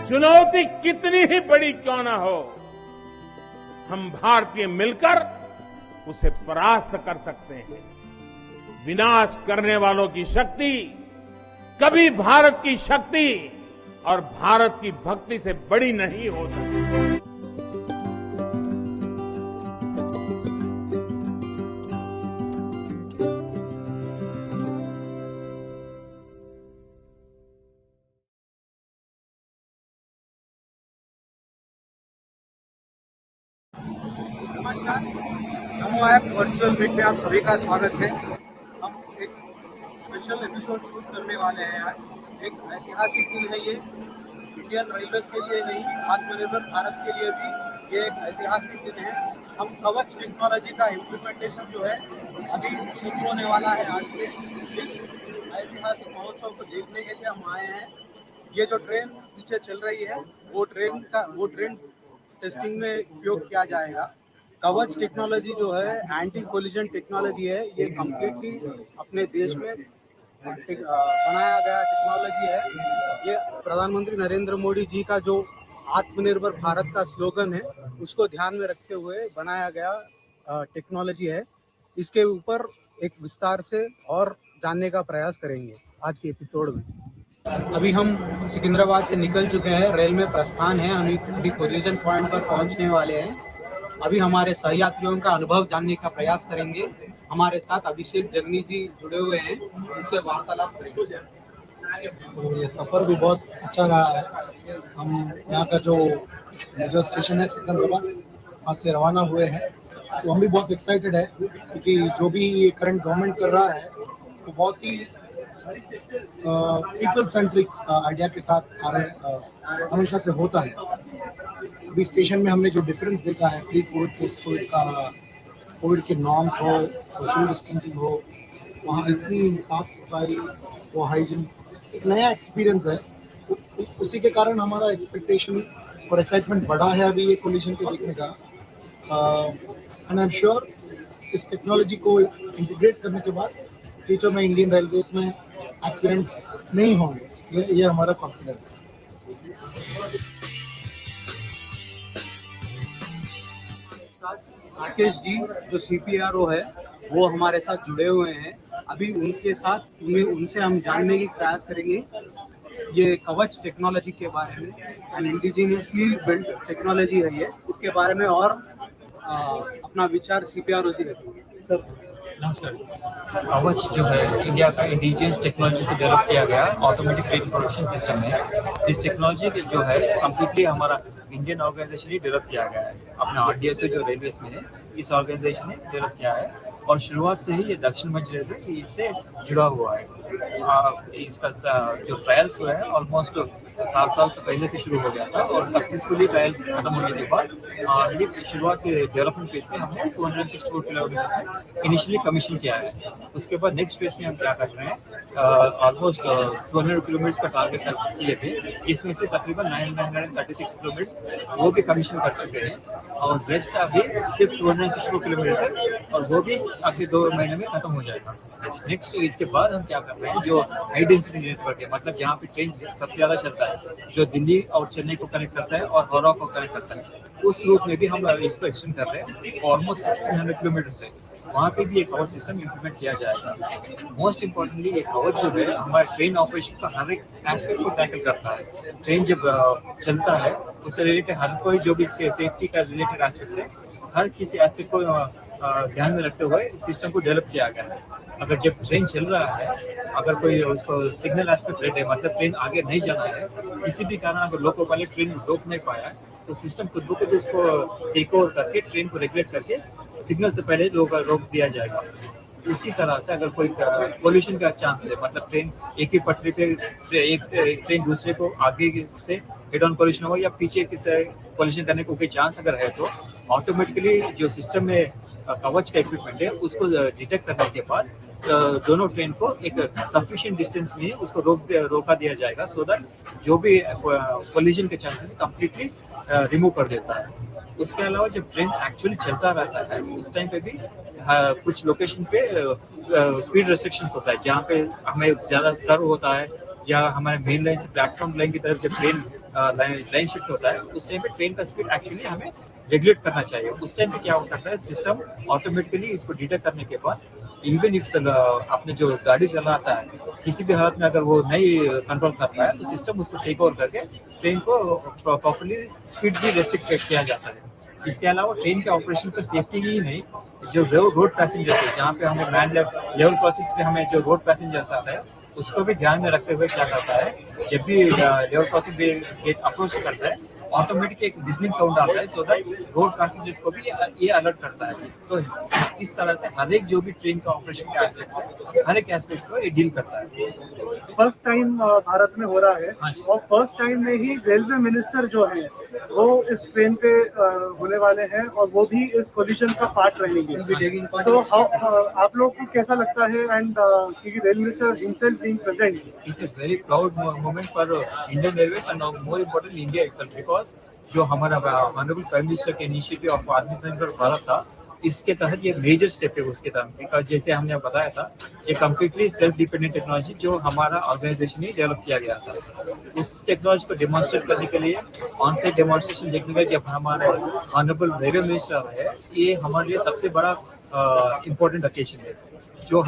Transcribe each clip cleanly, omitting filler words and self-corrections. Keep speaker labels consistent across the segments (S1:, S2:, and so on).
S1: चुनौती कितनी ही बड़ी क्यों ना हो, हम भारतीय मिलकर उसे परास्त कर सकते हैं। विनाश करने वालों की शक्ति कभी भारत की शक्ति और भारत की भक्ति से बड़ी नहीं हो सकती।
S2: नमस्कार, नमो ऐप वर्चुअल मीट में आप सभी का स्वागत है। हम एक स्पेशल एपिसोड शूट करने वाले हैं आज। एक ऐतिहासिक दिन है ये, इंडियन रेलवे के लिए नहीं, आत्मनिर्भर भारत के लिए भी ये एक ऐतिहासिक दिन है। हम कवच टेक्नोलॉजी का इम्प्लीमेंटेशन जो है अभी शुरू होने वाला है आज से। इस ऐतिहासिक महोत्सव को देखने के लिए हम आए हैं। ये जो ट्रेन पीछे चल रही है वो ट्रेन टेस्टिंग में उपयोग किया जाएगा। कवच टेक्नोलॉजी जो है एंटी कोलिजन टेक्नोलॉजी है। ये कम्प्लीटली अपने देश में बनाया गया टेक्नोलॉजी है। ये प्रधानमंत्री नरेंद्र मोदी जी का जो आत्मनिर्भर भारत का स्लोगन है उसको ध्यान में रखते हुए बनाया गया टेक्नोलॉजी है। इसके ऊपर एक विस्तार से और जानने का प्रयास करेंगे आज के एपिसोड में। अभी हम सिकंदराबाद से निकल चुके हैं, रेल में प्रस्थान है। हम अभी कोलिजन पॉइंट पर पहुंचने वाले हैं। अभी हमारे सहयात्रियों का अनुभव जानने का प्रयास करेंगे। हमारे साथ अभिषेक जगनी जी जुड़े हुए हैं, उनसे वार्तालाप करेंगे।
S3: तो ये सफ़र भी बहुत अच्छा रहा है। हम यहाँ का जो स्टेशन है सिकंदराबाद, वहाँ से रवाना हुए हैं। तो हम भी बहुत एक्साइटेड है क्योंकि जो भी करंट गवर्नमेंट कर रहा है वो बहुत ही पीपल सेंट्रिक आइडिया के साथ हमेशा से होता है। अभी स्टेशन में हमने जो डिफरेंस देखा है प्री कोविड पोस्ट कोविड का, कोविड के नॉर्म्स हो, सोशल डिस्टेंसिंग हो, वहाँ इतनी साफ सफाई, वो हाइजीन, एक नया एक्सपीरियंस है। उसी के कारण हमारा एक्सपेक्टेशन और एक्साइटमेंट बढ़ा है अभी ये कोलिजन को देखने का। एंड आई एम श्योर इस टेक्नोलॉजी को इंटीग्रेट करने के बाद फ्यूचर में इंडियन रेलवेज में एक्सीडेंट्स नहीं होंगे, ये हमारा कॉन्फिडेंस है।
S2: राकेश जी जो CPRO है वो हमारे साथ जुड़े हुए हैं। अभी उनसे हम जानने की प्रयास करेंगे ये कवच टेक्नोलॉजी के बारे में। एंड इंडिजिनियसली बिल्ड टेक्नोलॉजी है ये, इसके बारे में और अपना विचार CPRO जी रखेंगे। सर
S4: नमस्कार। कवच जो है इंडिया का इंडिजियस टेक्नोलॉजी से डेवलप किया गया ऑटोमेटिक ट्रेन प्रोडक्शन सिस्टम है। इस टेक्नोलॉजी के जो है कम्प्लीटली हमारा इंडियन ऑर्गेनाइजेशन ही डेवलप किया गया है। अपना RDSO जो रेलवेज में है, इस ऑर्गेनाइजेशन ने डेवलप किया है और शुरुआत से ही ये दक्षिण मध्य रेलवे इससे जुड़ा हुआ है। इसका जो ट्रायल्स हुआ है ऑलमोस्ट 7 साल से पहले से शुरू हो गया था और सक्सेसफुली ट्रायल्स खत्म होने के बाद ये शुरुआत के डेवलपमेंट फेज में हमने 264 किलोमीटर इनिशियली कमीशन किया है। उसके बाद नेक्स्ट फेज में हम क्या कर रहे हैं, ऑलमोस्ट 200 किलोमीटर का टारगेट किए थे। इसमें से तकरीबन 936 किलोमीटर वो भी कमीशन कर चुके हैं और रेस्ट अभी सिर्फ 264 किलोमीटर है और वो भी अगले 2 महीने में खत्म हो जाएगा। नेक्स्ट इसके बाद हम क्या कर रहे हैं, जो हाई डेंसिटी नेटवर्क है, मतलब जहाँ पे ट्रेन सबसे ज़्यादा चलता है, जो दिल्ली और चेन्नई को कनेक्ट करता है और हावड़ा को कनेक्ट करता है, उस रूट में भी हम इसको एक्सटेंड कर रहे हैं ऑलमोस्ट 1600 किलोमीटर से। वहाँ पे भी एक कवच सिस्टम इम्प्लीमेंट किया जाएगा। मोस्ट इम्पोर्टेंटली ये कवच जो है हमारे ट्रेन ऑपरेशन का हर एक एस्पेक्ट को टैकल करता है। ट्रेन जब चलता है उससे रिलेटेड हर कोई जो भी सेफ्टी का रिलेटेड एस्पेक्ट है, हर किसी एस्पेक्ट को ध्यान में रखते हुए इस सिस्टम को डेवलप किया गया है। अगर जब ट्रेन चल रहा है, अगर कोई उसको सिग्नल एस्पेक्ट रेट है, मतलब ट्रेन आगे नहीं जाना है, किसी भी कारण अगर लोको पायलट ट्रेन रोक नहीं पाया तो सिस्टम खुद ब खुद उसको टेक ओवर करके ट्रेन को रेगुलेट करके सिग्नल से पहले रोक दिया जाएगा। इसी तरह से अगर कोई पोल्यूशन का चांस है, मतलब ट्रेन एक ही पटरी पे एक ट्रेन दूसरे को आगे से हेड ऑन कोलिशन हो या पीछे से कोलिशन करने को कोई चांस अगर है तो ऑटोमेटिकली जो सिस्टम में कवच का इक्विपमेंट है उसको डिटेक्ट करने के बाद दोनों ट्रेन को एक सफिशिएंट डिस्टेंस में उसको रोका दिया जाएगा, सो दैट जो भी कोलिजन के चांसेस कंप्लीटली रिमूव कर देता है। उसके अलावा जब ट्रेन एक्चुअली चलता रहता है उस टाइम पे भी कुछ लोकेशन पे स्पीड रेस्ट्रिक्शंस होता है, जहाँ पे हमें ज्यादा कर्व होता है या हमारे मेन लाइन से प्लेटफॉर्म लाइन की तरफ जब ट्रेन लाइन शिफ्ट होता है उस टाइम पे ट्रेन का स्पीड एक्चुअली हमें रेगुलेट करना चाहिए। उस टाइम पे क्या करता है सिस्टम ऑटोमेटिकली इसको डिटेक्ट करने के बाद इवन इफ आपने जो गाड़ी चलाता है किसी भी हालत में अगर वो नहीं कंट्रोल कर पाया तो सिस्टम उसको टेक ओवर करके ट्रेन को प्रॉपर्ली स्पीड भी रेस्ट्रिक्ट किया जाता है। इसके अलावा ट्रेन के ऑपरेशन का सेफ्टी ही नहीं, जो रोड पैसेंजर्स है जहाँ पे हमें मैन लेवल क्रॉसिंग्स पे हमें जो रोड पैसेंजर्स आता है उसको भी ध्यान में रखते हुए क्या करता है, जब भी लेवल क्रॉसिंग गेट अप्रोच करता है ऑटोमेटिक एक विजलिंग साउंड आता है, सो दैट रोड पैसेंजर्स को भी ये अलर्ट करता है। तो इस तरह से हर एक जो भी ट्रेन का ऑपरेशन का एस्पेक्ट है हर एक एस्पेक्ट को ये डील करता है।
S5: फर्स्ट टाइम भारत में हो रहा है और फर्स्ट टाइम में ही रेलवे मिनिस्टर जो है वो इस ट्रेन पे होने वाले हैं और वो भी इस कोलिजन का पार्ट रहेंगे। तो आप लोग को कैसा लगता है एंड क्योंकि rail minister himself being present,
S4: it's a very proud moment for Indian railways and more important India itself, because जो हमारा ऑनरेबल प्राइम मिनिस्टर के इनिशिएटिव ऑफ आत्मनिर्भर भारत था इसके तहत ये मेजर स्टेप है उसके तहत, बिकॉज जैसे हमने बताया था ये कम्प्लीटली सेल्फ डिपेंडेंट टेक्नोलॉजी जो हमारा ऑर्गेनाइजेशन ही डेवलप किया गया था, उस टेक्नोलॉजी को डेमोन्स्ट्रेट करने के लिए ऑन साइट डेमोन्स्ट्रेशन देखने का जब हमारे ऑनरेबल रेलवे मिनिस्टर है ये हमारे लिए सबसे बड़ा इम्पोर्टेंट ओकेजन है। जो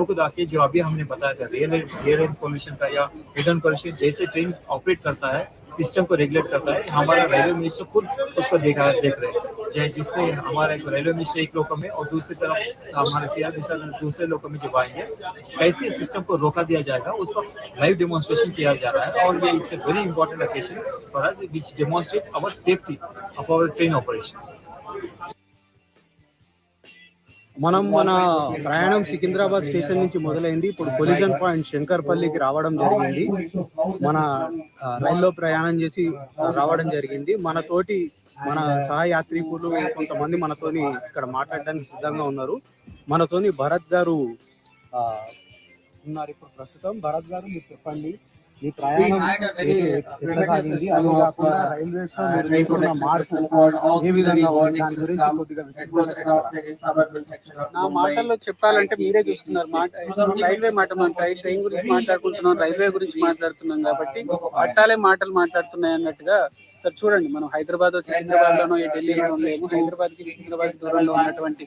S4: खुद आके जो अभी हमने बताया था रियल पोल्यूशन का या हिडन पोल्यूशन जैसे ट्रेन ऑपरेट करता है सिस्टम को रेगुलेट करता है, हमारा रेलवे मिनिस्टर खुद उसको देख रहे हैं, जिसमें हमारा एक रेलवे मिनिस्टर एक लोगों में और दूसरी तरफ हमारे सीआरपी दूसरे लोगों में जब आएंगे कैसे सिस्टम को रोका दिया जाएगा उसको लाइव डेमोन्स्ट्रेशन किया जा रहा है। और ये it's a very important occasion for us which demonstrate our safety of our train operation.
S6: మనం మన ప్రయాణం సికింద్రాబాద్ స్టేషన్ నుంచి మొదలైంది. ఇప్పుడు కొలిజన్ పాయింట్ శంకర్పల్లికి రావడం జరిగింది. మన రైల్లో ప్రయాణం చేసి రావడం జరిగింది. మన సహయాత్రికులు కొంతమంది మనతోని ఇక్కడ మాట్లాడడానికి సిద్ధంగా ఉన్నారు. మనతోని భరత్ గారు ఉన్నారు. ఇప్పుడు ప్రస్తుతం భరత్ గారు మీరు చెప్పండి మీ ప్రయాణం ఎట్లా సాగింది, అది కాకుండా రైల్వేస్ లో మీరు తీసుకున్న మార్పు ఏ విధంగా ఉంది దాని గురించి కొద్దిగా
S7: నా మాటల్లో చెప్పాలంటే మీరే చూస్తున్నారు. రైల్వే మాట మనం ట్రైన్ గురించి మాట్లాడుకుంటున్నాం, రైల్వే గురించి మాట్లాడుతున్నాం కాబట్టి పట్టాలే మాటలు మాట్లాడుతున్నాయి అన్నట్టుగా. సార్ చూడండి, మనం హైదరాబాద్ సికింద్రాబాద్ లోనో ఢిల్లీలో లేము, హైదరాబాద్ కి సికింద్రాబాద్ దూరంలో ఉన్నటువంటి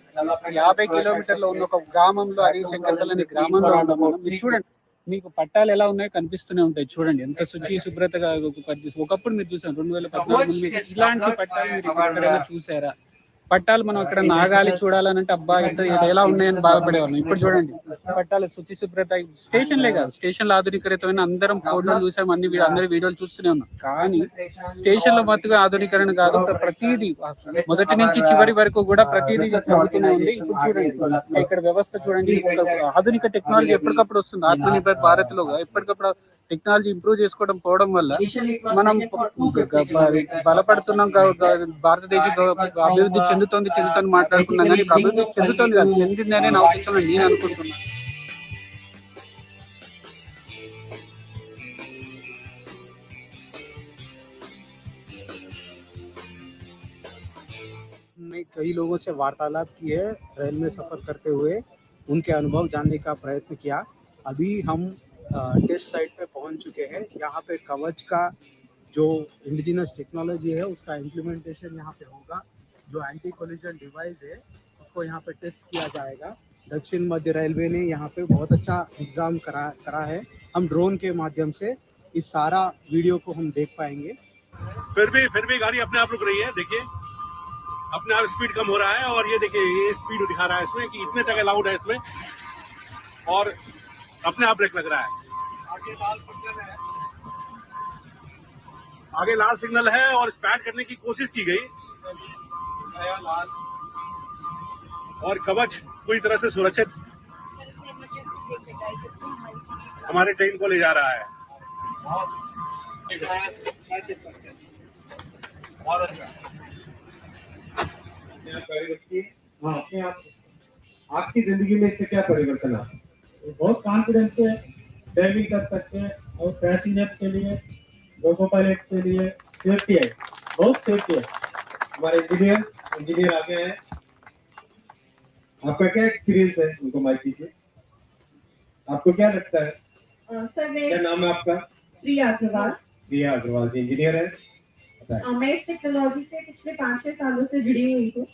S7: 50 కిలోమీటర్లో ఉన్న ఒక గ్రామంలో అది శంకర్పల్లి అనే గ్రామంలో ఉన్నాము. మీరు చూడండి మీకు పట్టాలు ఎలా ఉన్నాయో కనిపిస్తూనే ఉంటాయి. చూడండి ఎంత శుభ్రతగా ఒకప్పుడు మీరు చూసారు 2014 ఇలాంటి పట్టాలు మీరు ఎక్కడైనా చూసారా? పట్టాలు మనం అక్కడ నాగాలి చూడాలనంటే అబ్బా ఎలా ఉన్నాయని బాధపడేవాళ్ళం. ఇప్పుడు చూడండి పట్టాలు శుభ్రత. స్టేషన్లే కాదు, స్టేషన్లో ఆధునీకరణ అందరం ఫోటోలు చూసాం, అందరి వీడియోలు చూస్తూనే ఉన్నాం. కానీ స్టేషన్ లో మట్టుగా ఆధునీకరణ కాదు, ప్రతిదీ మొదటి నుంచి చివరి వరకు కూడా ప్రతిదీ జరుగుతూనే ఉంది. ఇప్పుడు చూడండి ఇక్కడ వ్యవస్థ చూడండి, ఆధునిక టెక్నాలజీ ఎప్పటికప్పుడు వస్తుంది. ఆత్మనిర్భర్ భారత్ లో ఎప్పటికప్పుడు టెక్నాలజీ ఇంప్రూవ్ చేసుకోవడం పోవడం వల్ల మనం బలపడుతున్నాం. భారతదేశం అభివృద్ధి చెందుతోంది మాట్లాడుకున్నాం, కానీ అభివృద్ధి చెందుతోంది కాదు, చెందిందనే నా ఉద్దేశంలో నేను అనుకుంటున్నాను.
S6: हमने कई लोगों से वार्तालाप की है, रेल में सफर करते हुए उनके अनुभव जानने का प्रयत्न किया। अभी हम टेस्ट साइट पे पहुंच चुके हैं। यहाँ पे कवच का जो इंडिजिनस टेक्नोलॉजी है उसका इम्प्लीमेंटेशन यहाँ पे होगा। जो एंटी कोलिजन डिवाइस है उसको यहाँ पे टेस्ट किया जाएगा। दक्षिण मध्य रेलवे ने यहाँ पे बहुत अच्छा इंतजाम करा है। हम ड्रोन के माध्यम से इस सारा वीडियो को हम देख पाएंगे।
S8: फिर भी गाड़ी अपने आप रुक रही है। देखिए अपने आप स्पीड कम हो रहा है और ये देखिए ये स्पीड दिखा रहा है इसमें कि इतने तक अलाउड है इसमें, और अपने आप ब्रेक लग रहा है। आगे लाल सिग्नल है और स्पैड करने की कोशिश की गई और कवच पूरी तरह से सुरक्षित हमारे ट्रेन को ले जा रहा है। बहुत अच्छा।
S5: हाँ अपने आप आपकी जिंदगी में इससे क्या परिवर्तन आता है? बहुत कॉन्फिडेंस से ड्राइविंग कर सकते हैं और पैसेंजर्स के लिए, लोको पायलट्स के लिए सेफ्टी है, बहुत सेफ्टी है। हमारे इंजीनियर आगे हैं, आपका क्या एक्सपीरियंस है? उनको माइक कीजिए, आपको क्या लगता है?
S9: सर
S5: क्या नाम है आपका?
S9: प्रिया अग्रवाल।
S5: प्रिया अग्रवाल जी इंजीनियर है।
S9: मैं इस टेक्नोलॉजी से पिछले 5-6 सालों से जुड़ी हुई हूँ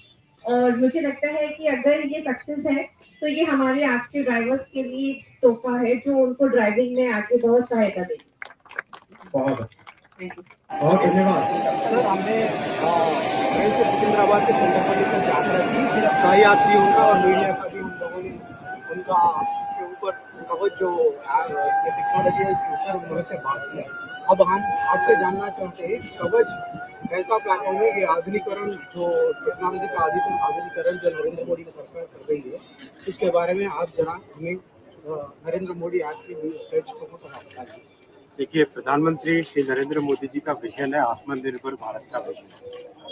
S9: और मुझे लगता है कि अगर ये सक्सेस है तो ये हमारे आज के ड्राइवर्स के लिए तोहफा है जो उनको ड्राइविंग में आगे बहुत सहायता देगी।
S5: बहुत धन्यवाद
S6: सर। हमने ट्रेन से सिकंदराबाद से चंद्रपल्ली से यात्रा की, फिर सह यात्रियों का और मीडिया का भी उन लोगों ने उनका इसके ऊपर कवच जो टेक्नोलॉजी है इसके ऊपर उन्होंने से बात किया। अब हम आपसे जानना चाहते हैं कैसा प्लेटफॉर्म है कि आधुनिकरण जो टेक्नोलॉजी का आधुनिकरण जो नरेंद्र मोदी की सरकार कर रही है, इसके बारे में आप जरा हमें नरेंद्र मोदी ऐप की पेज को बताइए।
S10: देखिए, प्रधानमंत्री श्री नरेंद्र मोदी जी का विजन है आत्मनिर्भर भारत का विजन।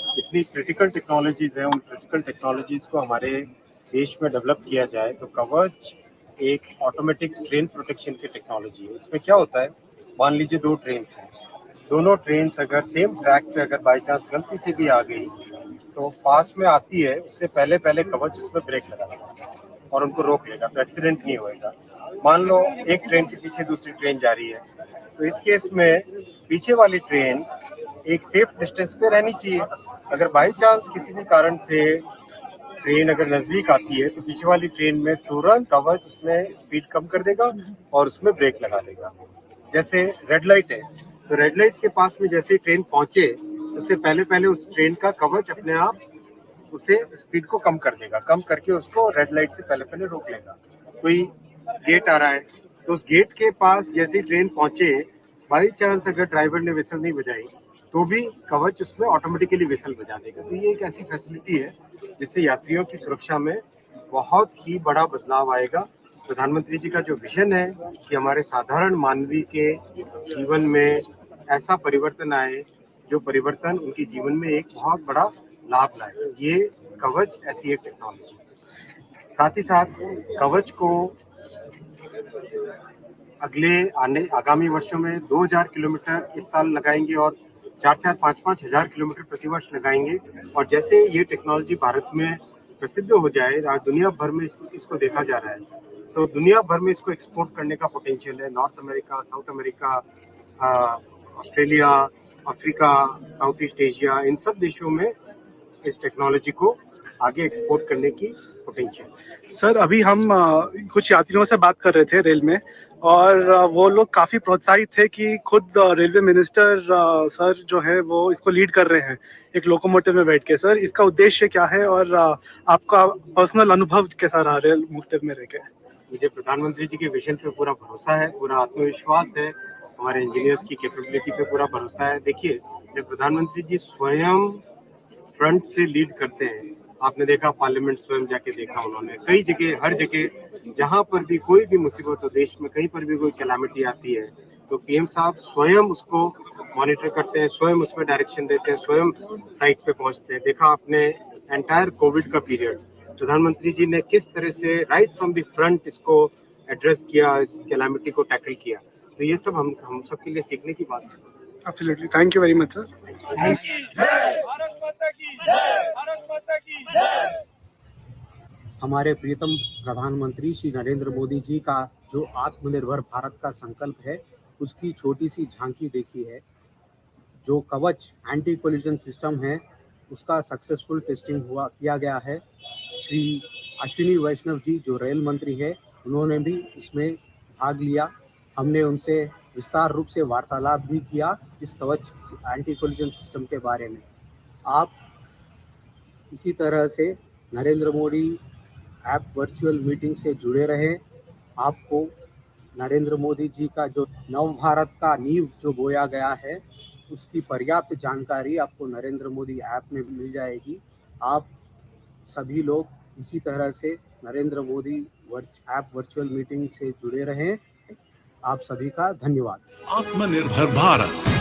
S10: जितनी क्रिटिकल टेक्नोलॉजीज हैं उन क्रिटिकल टेक्नोलॉजीज को हमारे देश में डेवलप किया जाए। तो कवच एक ऑटोमेटिक ट्रेन प्रोटेक्शन की टेक्नोलॉजी है। इसमें क्या होता है, मान लीजिए 2 ट्रेन हैं, दोनों ट्रेन अगर सेम ट्रैक पे अगर बाई चांस गलती से भी आ गई तो पास में आती है, उससे पहले कवच उसमें ब्रेक लगाएगा और उनको रोक लेगा, तो एक्सीडेंट नहीं होएगा। मान लो एक ट्रेन के पीछे दूसरी ट्रेन जा रही है, तो इस केस में पीछे वाली ट्रेन एक सेफ डिस्टेंस पे रहनी चाहिए। अगर बाई चांस किसी भी कारण से ट्रेन अगर नजदीक आती है तो पीछे वाली ट्रेन में तुरंत कवच उसमें स्पीड कम कर देगा और उसमें ब्रेक लगा देगा। जैसे रेड लाइट है, तो रेड लाइट के पास में जैसे ट्रेन पहुंचे उससे पहले उस ट्रेन का कवच अपने आप उसे स्पीड को कम कर देगा, कम करके उसको रेड लाइट से पहले रोक लेगा। कोई गेट आ रहा है तो उस गेट के पास जैसे ट्रेन पहुंचे, बाई चांस अगर ड्राइवर ने विसल नहीं बजाई तो भी कवच उसमें ऑटोमेटिकली विसल बजा देगा। तो ये एक ऐसी फैसिलिटी है जिससे यात्रियों की सुरक्षा में बहुत ही बड़ा बदलाव आएगा। प्रधानमंत्री जी का जो विजन है कि हमारे साधारण मानवी के जीवन में ऐसा परिवर्तन आए जो परिवर्तन उनके जीवन में एक बहुत बड़ा लाभ लाए, ये कवच ऐसी एक टेक्नोलॉजी। साथ ही साथ कवच को आगामी वर्षों में 2000 किलोमीटर इस साल लगाएंगे और 4-5 हजार किलोमीटर प्रतिवर्ष लगाएंगे। और जैसे ये टेक्नोलॉजी भारत में प्रसिद्ध हो जाए, आज दुनिया भर में इसको देखा जा रहा है, तो दुनिया भर में इसको एक्सपोर्ट करने का पोटेंशियल है। North America, South America, Australia, Africa, South East Asia, इन सब देशों में इस टेक्नोलॉजी को आगे एक्सपोर्ट करने की पोटेंशियल।
S5: सर, अभी हम कुछ यात्रियों से बात कर रहे थे रेल में और वो लोग काफी प्रोत्साहित थे कि खुद रेलवे मिनिस्टर सर जो है वो इसको लीड कर रहे हैं एक लोकोमोटिव में बैठ के। सर, इसका उद्देश्य क्या है और आपका पर्सनल अनुभव कैसा रहा रेल मोटिव में रह के?
S10: मुझे प्रधानमंत्री जी के विजन पे पूरा भरोसा है, पूरा आत्मविश्वास है, हमारे इंजीनियर्स की कैपेबिलिटी पे पूरा भरोसा है। देखिए, जब प्रधानमंत्री जी स्वयं फ्रंट से लीड करते हैं, आपने देखा पार्लियामेंट स्वयं जाके देखा उन्होंने, कई जगह, हर जगह जहां पर भी कोई भी मुसीबत हो देश में, कहीं पर भी कोई कैलामिटी आती है तो पीएम साहब स्वयं उसको मॉनिटर करते हैं, स्वयं उसमें डायरेक्शन देते हैं, स्वयं साइट पे पहुंचते हैं। देखा आपने एंटायर कोविड का पीरियड प्रधानमंत्री जी ने किस तरह से राइट फ्रॉम द फ्रंट इसको एड्रेस किया, इस कैलामिटी को टैकल किया। तो ये सब हम सब के लिए सीखने की बात है।
S5: Absolutely, thank you very much sir.
S6: हमारे प्रियतम प्रधानमंत्री श्री नरेंद्र मोदी जी का जो आत्मनिर्भर भारत का संकल्प है उसकी छोटी सी झांकी देखी है। जो कवच एंटी कोलिजन सिस्टम है उसका सक्सेसफुल टेस्टिंग किया गया है। श्री अश्विनी वैष्णव जी जो रेल मंत्री है उन्होंने भी इसमें भाग लिया। हमने उनसे विस्तार रूप से वार्तालाप भी किया इस कवच एंटी कोलिजन सिस्टम के बारे में। आप इसी तरह से Narendra Modi app virtual meeting से जुड़े रहें। आपको नरेंद्र मोदी जी का जो नव भारत का नींव जो बोया गया है उसकी पर्याप्त जानकारी आपको नरेंद्र मोदी ऐप में मिल जाएगी। आप सभी लोग इसी तरह से Narendra Modi app virtual meeting से जुड़े रहें। आप सभी का धन्यवाद।
S11: आत्मनिर्भर भारत।